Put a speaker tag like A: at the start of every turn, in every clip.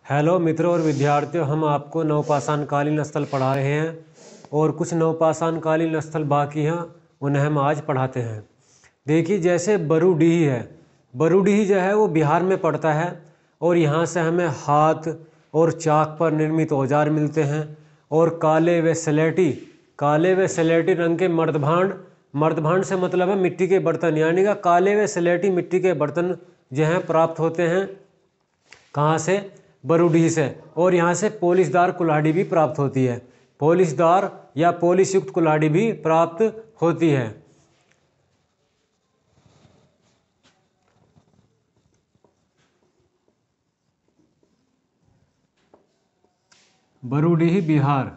A: Hello मित्रों और विद्यार्थियों, हम आपको नवपाषाण कालीन स्थल पढ़ा रहे हैं और कुछ नवपाषाण कालीन स्थल बाकी हैं, उन्हें हम आज पढ़ाते हैं। देखिए, जैसे बरूडीह है, बरूडीह जो है वो बिहार में पड़ता है और यहाँ से हमें हाथ और चाक पर निर्मित औजार मिलते हैं और काले व स्लेटी रंग के मर्दभांड से मतलब है मिट्टी के बर्तन, यानी कि काले व स्लेटी मिट्टी के बर्तन जो हैं प्राप्त होते हैं। कहाँ से? बरूडीह से। और यहाँ से पॉलिशदार कुल्हाड़ी भी प्राप्त होती है, पॉलिशदार या पॉलिश युक्त कुल्हाड़ी भी प्राप्त होती है। बरूडीह बिहार।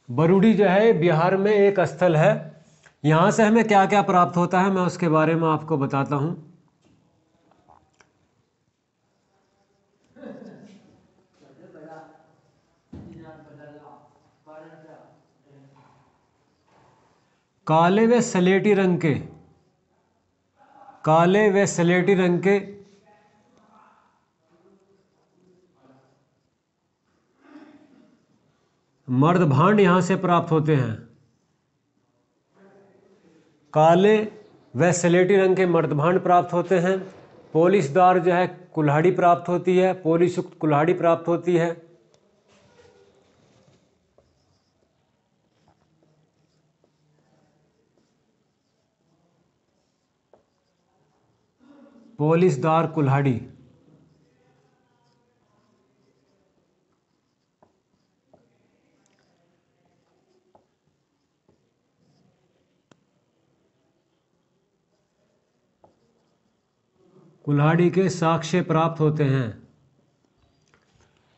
A: बरूडीह जो है बिहार में एक स्थल है। यहाँ से हमें क्या क्या प्राप्त होता है, मैं उसके बारे में आपको बताता हूँ। काले व स्लेटी रंग के मर्दभांड यहाँ से प्राप्त होते हैं। काले व स्लेटी रंग के मर्दभांड प्राप्त होते हैं। पॉलिशदार जो है कुल्हाड़ी प्राप्त होती है, पॉलिश युक्त कुल्हाड़ी प्राप्त होती है। पॉलिशदार कुल्हाड़ी। कुल्हाड़ी के साक्ष्य प्राप्त होते हैं।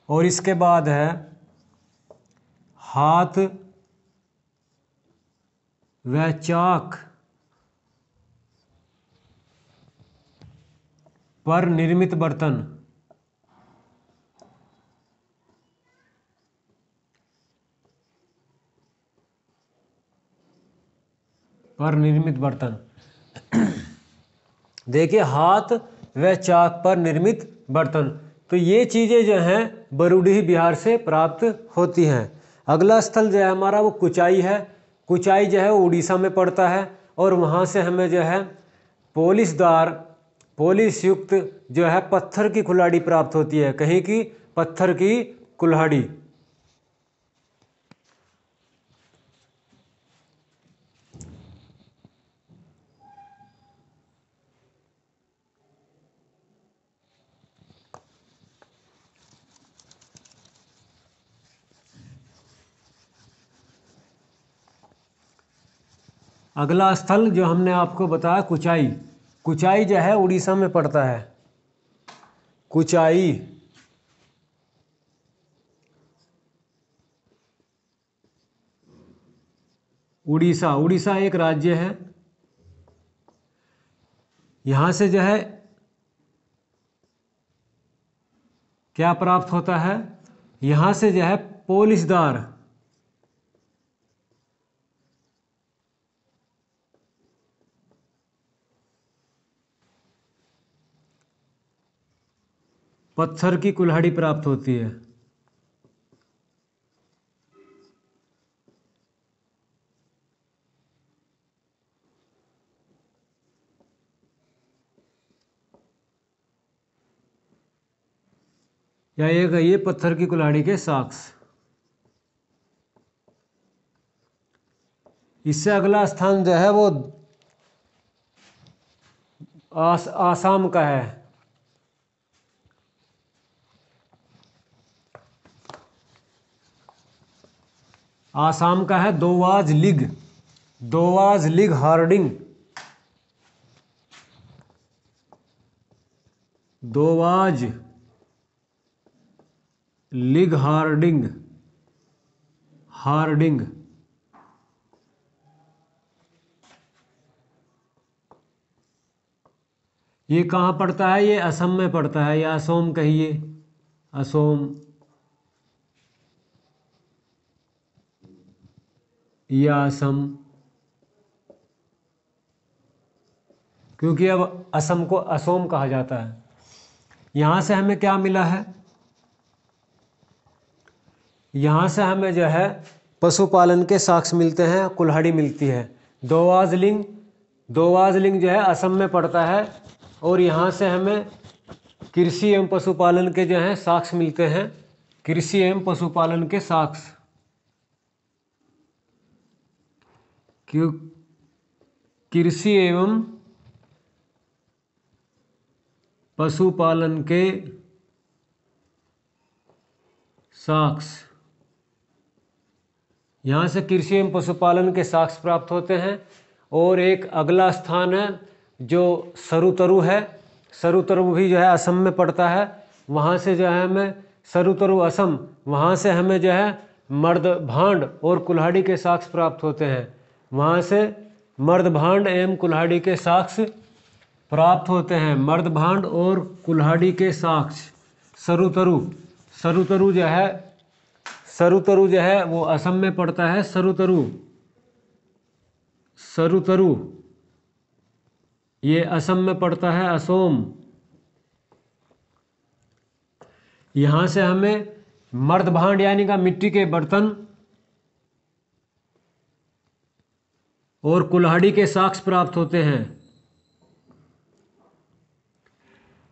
A: और इसके बाद है हाथ व चाक पर निर्मित बर्तन। देखिए, हाथ व चाक पर निर्मित बर्तन, तो ये चीज़ें जो हैं बरूडीह बिहार से प्राप्त होती हैं। अगला स्थल जो है हमारा वो कुचाई है। कुचाई जो है वो उड़ीसा में पड़ता है और वहाँ से हमें जो है पॉलिश युक्त जो है पत्थर की कुल्हाड़ी प्राप्त होती है, कहीं की पत्थर की कुल्हाड़ी। अगला स्थल जो हमने आपको बताया कुचाई, कुचाई जो है उड़ीसा में पड़ता है। कुचाई उड़ीसा एक राज्य है। यहाँ से जो है क्या प्राप्त होता है? यहाँ से जो है पॉलिशदार पत्थर की कुल्हाड़ी प्राप्त होती है। या ये पत्थर की कुल्हाड़ी के साक्ष्य। इससे अगला स्थान जो है वो आसाम का है। आसाम का है दोवाज लिग हार्डिंग। दोवाज लिग हार्डिंग। ये कहाँ पड़ता है? ये असम में पड़ता है, या असोम कहिए, असोम या असम। क्योंकि अब असम को असोम कहा जाता है। यहाँ से हमें क्या मिला है, यहाँ से हमें जो है पशुपालन के साक्ष्य मिलते हैं, कुल्हाड़ी मिलती है। दोवाजलिंग जो है असम में पड़ता है, और यहाँ से हमें कृषि एवं पशुपालन के जो हैं साक्ष्य मिलते हैं, कृषि एवं पशुपालन के साक्ष्य। क्यों कृषि एवं पशुपालन के साक्ष्य, यहाँ से कृषि एवं पशुपालन के साक्ष्य प्राप्त होते हैं। और एक अगला स्थान है जो सरुतरु है, सरुतरु भी जो है असम में पड़ता है। वहाँ से जो है हमें सरुतरु असम, वहाँ से हमें जो है मर्द भांड और कुल्हाड़ी के साक्ष्य प्राप्त होते हैं। वहाँ से मर्द भांड एवं कुल्हाड़ी के साक्ष्य प्राप्त होते हैं, मर्द भांड और कुल्हाड़ी के साक्ष्य। सरुतरु जो है वो असम में पड़ता है। सरुतरु ये असम में पड़ता है, असोम। यहाँ से हमें मर्द भांड यानी का मिट्टी के बर्तन और कुल्हाड़ी के साक्ष्य प्राप्त होते हैं।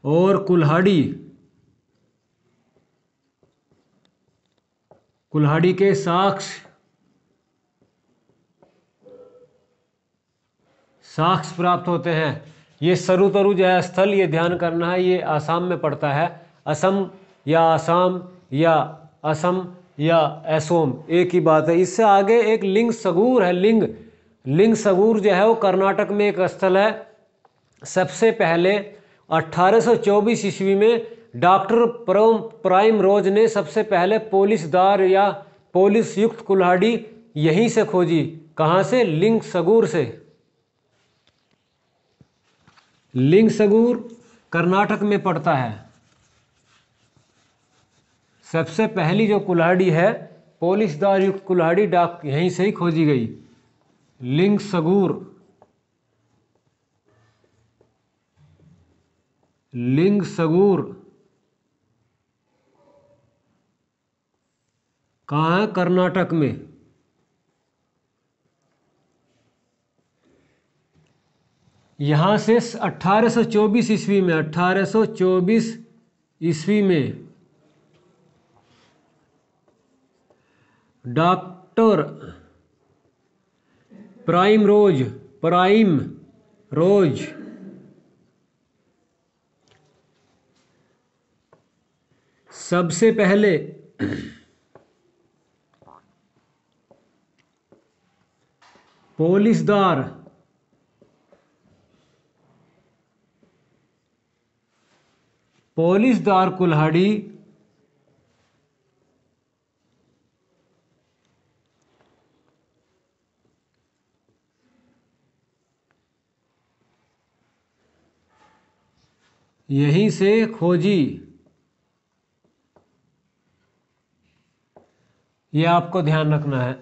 A: और कुल्हाड़ी के साक्ष्य प्राप्त होते हैं। ये सरुतरु जो है स्थल, ये ध्यान करना है, ये आसाम में पड़ता है। असम या आसाम या असम या असोम एक ही बात है। इससे आगे एक लिंग सगूर है। लिंग सगूर जो है वो कर्नाटक में एक स्थल है। सबसे पहले 1824 ईस्वी में डॉक्टर प्राइम रोज ने सबसे पहले पोलिसदार या पोलिस युक्त कुल्हाड़ी यहीं से खोजी। कहाँ से? लिंग सगूर से। लिंग सगूर कर्नाटक में पड़ता है। सबसे पहली जो कुल्हाड़ी है पोलिसदार युक्त कुल्हाड़ी यहीं से ही खोजी गई। लिंग सगूर कहाँ है? कर्नाटक में। यहाँ से 1824 ईस्वी में डॉक्टर प्राइम रोज सबसे पहले पोलिसदार कुल्हाड़ी यहीं से खोजी। यह आपको ध्यान रखना है।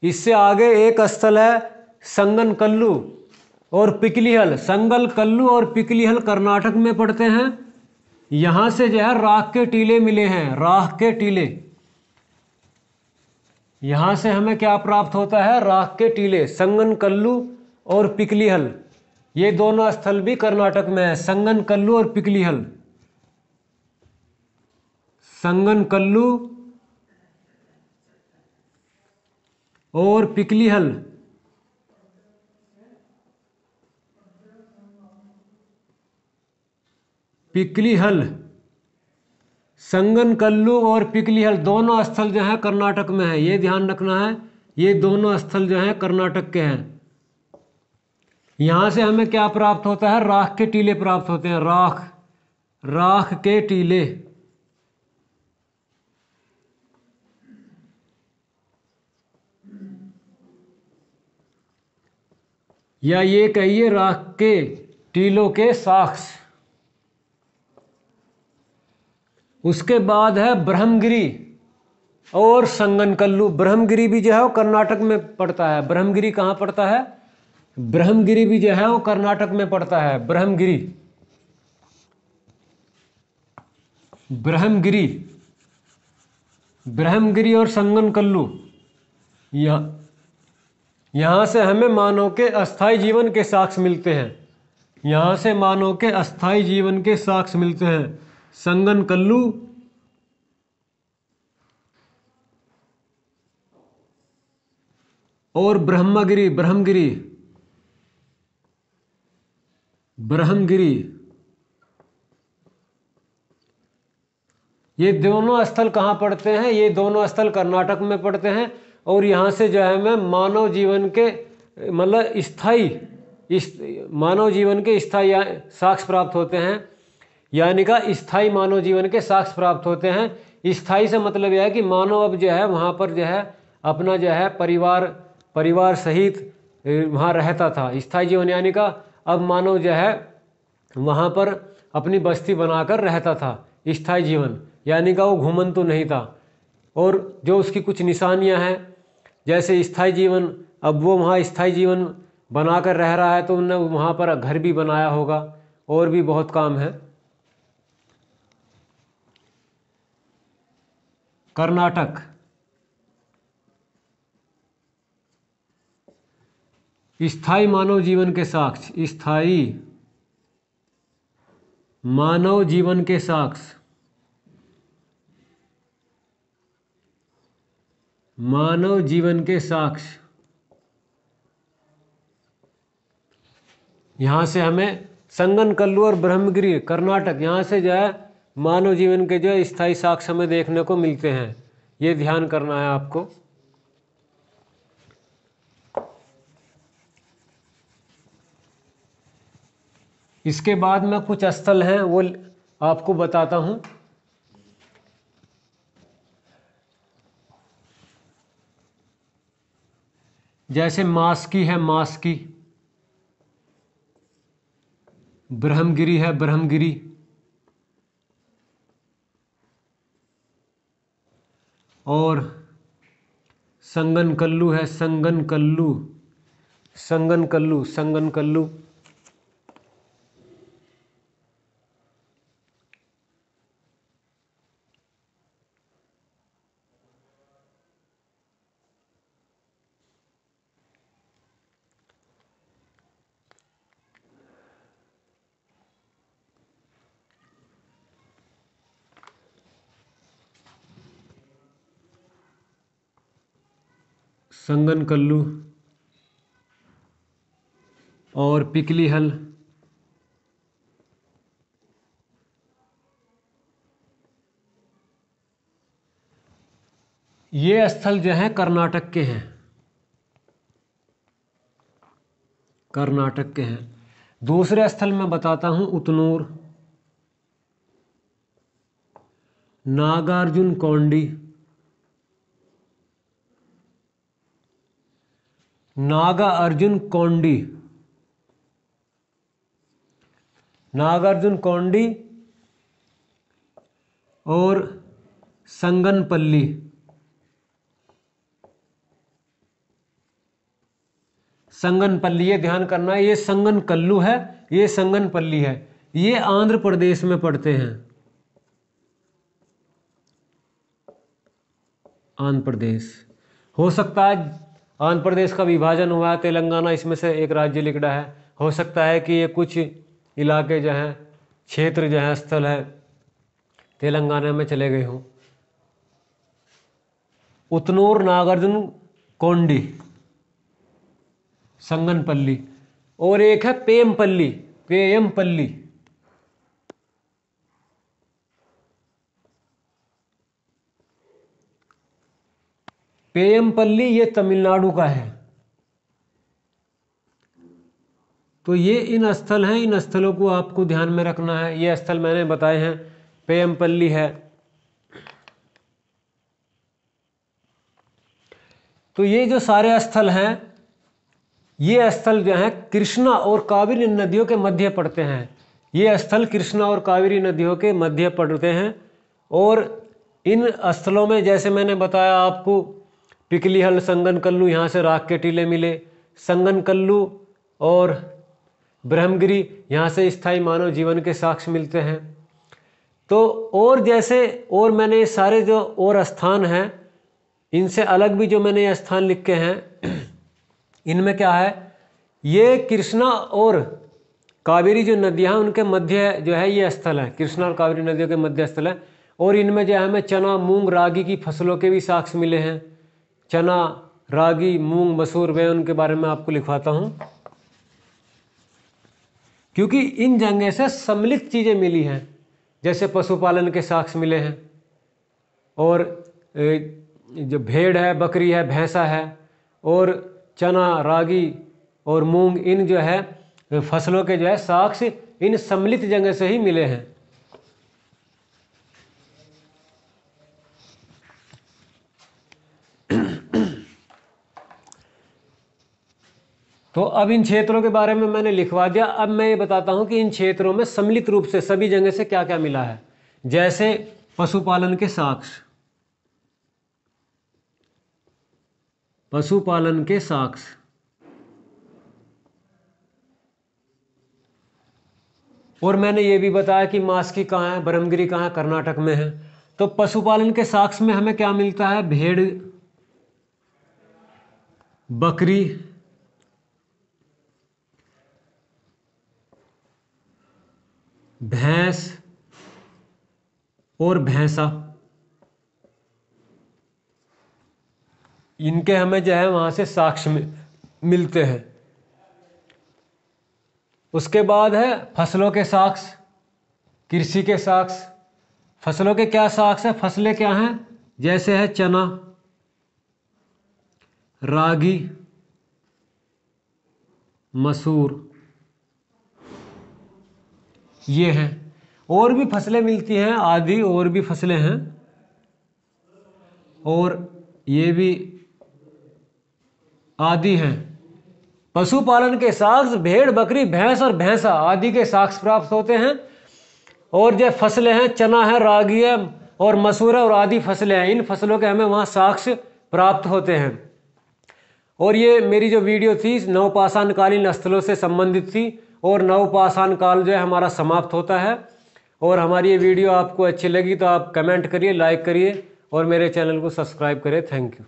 A: इससे आगे एक स्थल है संगनकल्लू और पिकलीहल। संगनकल्लू और पिकलीहल कर्नाटक में पड़ते हैं। यहाँ से जो है राख के टीले मिले हैं, राख के टीले। यहाँ से हमें क्या प्राप्त होता है? राख के टीले। संगनकल्लू और पिकलीहल ये दोनों स्थल भी कर्नाटक में है। संगनकल्लू और पिकलीहल। संगनकल्लू और पिकलीहल संगनकल्लू और पिकलीहल दोनों स्थल जो है कर्नाटक में है। ये ध्यान रखना है, ये दोनों स्थल जो है कर्नाटक के हैं। यहाँ से हमें क्या प्राप्त होता है? राख के टीले प्राप्त होते हैं। राख के टीले। या ये कहिए राख के टीलों के साक्ष्य। उसके बाद है ब्रह्मगिरी और संगनकल्लू। ब्रह्मगिरी भी जो है वो कर्नाटक में पड़ता है। ब्रह्मगिरी कहाँ पड़ता है? ब्रह्मगिरी भी जो है वो कर्नाटक में पड़ता है। ब्रह्मगिरी, ब्रह्मगिरी, ब्रह्मगिरी और संगनकल्लू, यहाँ से हमें मानव के अस्थाई जीवन के साक्ष्य मिलते हैं। यहाँ से मानव के अस्थाई जीवन के साक्ष्य मिलते हैं। संगनकल्लू और ब्रह्मगिरी, ब्रह्मगिरी, ब्रह्मगिरी, ये दोनों स्थल कहाँ पड़ते हैं? ये दोनों स्थल कर्नाटक में पड़ते हैं। और यहाँ से जो है हमें मानव जीवन के मतलब मानव जीवन के स्थायी साक्ष्य प्राप्त होते हैं, यानी का स्थायी मानव जीवन के साक्ष्य प्राप्त होते हैं। स्थायी से मतलब यह है कि मानव अब जो है वहाँ पर जो है अपना जो है परिवार सहित वहाँ रहता था। स्थायी जीवन यानी का अब मानव जो है वहाँ पर अपनी बस्ती बनाकर रहता था। स्थायी जीवन यानी का वो घुमंतु नहीं था। और जो उसकी कुछ निशानियाँ हैं, जैसे स्थायी जीवन, अब वो वहाँ स्थायी जीवन बनाकर रह रहा है तो उन्होंने वहाँ पर घर भी बनाया होगा और भी बहुत काम है। कर्नाटक, स्थायी मानव जीवन के साक्ष्य, स्थायी मानव जीवन के साक्ष्य, मानव जीवन के साक्ष्य, यहाँ से हमें संगनकल्लू और ब्रह्मगिरी कर्नाटक, यहाँ से जो है मानव जीवन के जो स्थायी साक्ष्य हमें देखने को मिलते हैं। ये ध्यान करना है आपको। इसके बाद में कुछ स्थल हैं वो आपको बताता हूँ। जैसे मास्की है, मास्की, ब्रह्मगिरी है, ब्रह्मगिरी, और संगनकल्लू है, संगनकल्लू, संगनकल्लू, संगनकल्लू, संगनकल्लू और पिकलीहल, ये स्थल जो है कर्नाटक के हैं, कर्नाटक के हैं। दूसरे स्थल मैं बताता हूं, उतनूर, नागार्जुन कोंडी, नागार्जुन कोंडी, नागार्जुन कोंडी और संगनपल्ली, संगनपल्ली, ये ध्यान करना है। ये संगनकल्लू है, ये संगनपल्ली है। ये आंध्र प्रदेश में पड़ते हैं, आंध्र प्रदेश। हो सकता है आंध्र प्रदेश का विभाजन हुआ है, तेलंगाना इसमें से एक राज्य लिख रहा है। हो सकता है कि ये कुछ इलाके जो हैं, क्षेत्र जो है, स्थल है, तेलंगाना में चले गए हों। उतनूर, नागार्जुन कोंडी, संगनपल्ली, और एक है पेमपल्ली, पेयमपल्ली, पेयमपल्ली, ये तमिलनाडु का है। तो ये इन स्थल हैं, इन स्थलों को आपको ध्यान में रखना है। ये स्थल मैंने बताए हैं, पेयमपल्ली है। तो ये जो सारे स्थल हैं, ये स्थल जो हैं कृष्णा और कावेरी नदियों के मध्य पड़ते हैं। ये स्थल कृष्णा और कावेरी नदियों के मध्य पड़ते हैं। और इन स्थलों में जैसे मैंने बताया आपको, पिकलीहल, संगनकल्लू, यहाँ से राख के टीले मिले। संगनकल्लू और ब्रह्मगिरी, यहाँ से स्थायी मानव जीवन के साक्ष्य मिलते हैं। तो और जैसे और मैंने सारे जो और स्थान हैं, इनसे अलग भी जो मैंने ये स्थान लिखे हैं, इनमें क्या है, ये कृष्णा और कावेरी जो नदियाँ हैं उनके मध्य जो है ये स्थल है, कृष्णा और कावेरी नदियों के मध्य स्थल है। और इनमें जो है हमें चना, मूंग, रागी की फसलों के भी साक्ष्य मिले हैं। चना, रागी, मूंग, मसूर, वे उनके बारे में आपको लिखवाता हूँ, क्योंकि इन जगह से सम्मिलित चीज़ें मिली हैं। जैसे पशुपालन के साक्ष्य मिले हैं, और जो भेड़ है, बकरी है, भैंसा है, और चना, रागी और मूंग, इन जो है फसलों के जो है साक्ष्य इन सम्मिलित जगह से ही मिले हैं। तो अब इन क्षेत्रों के बारे में मैंने लिखवा दिया। अब मैं ये बताता हूं कि इन क्षेत्रों में सम्मिलित रूप से सभी जगह से क्या क्या मिला है। जैसे पशुपालन के साक्ष्य, पशुपालन के साक्ष्य, और मैंने ये भी बताया कि मास्की कहाँ है, ब्रह्मगिरी कहाँ है, कर्नाटक में है। तो पशुपालन के साक्ष्य में हमें क्या मिलता है, भेड़, बकरी, भैंस और भैंसा, इनके हमें जो है वहां से साक्ष्य मिलते हैं। उसके बाद है फसलों के साक्ष्य, कृषि के साक्ष्य। फसलों के क्या साक्ष्य है, फसलें क्या हैं, जैसे है चना, रागी, मसूर, ये हैं। और भी फसलें मिलती हैं आदि, और भी फसलें हैं, और ये भी आदि हैं। पशुपालन के साक्ष्य भेड़, बकरी, भैंस और भैंसा आदि के साक्ष्य प्राप्त होते हैं। और जो फसलें हैं, चना है, रागी है और मसूर है और आदि फसलें हैं, इन फसलों के हमें वहाँ साक्ष्य प्राप्त होते हैं। और ये मेरी जो वीडियो थी नवपाषाण कालीन स्थलों से संबंधित थी, और नवपाषाण काल जो है हमारा समाप्त होता है। और हमारी ये वीडियो आपको अच्छी लगी तो आप कमेंट करिए, लाइक करिए और मेरे चैनल को सब्सक्राइब करिए। Thank you.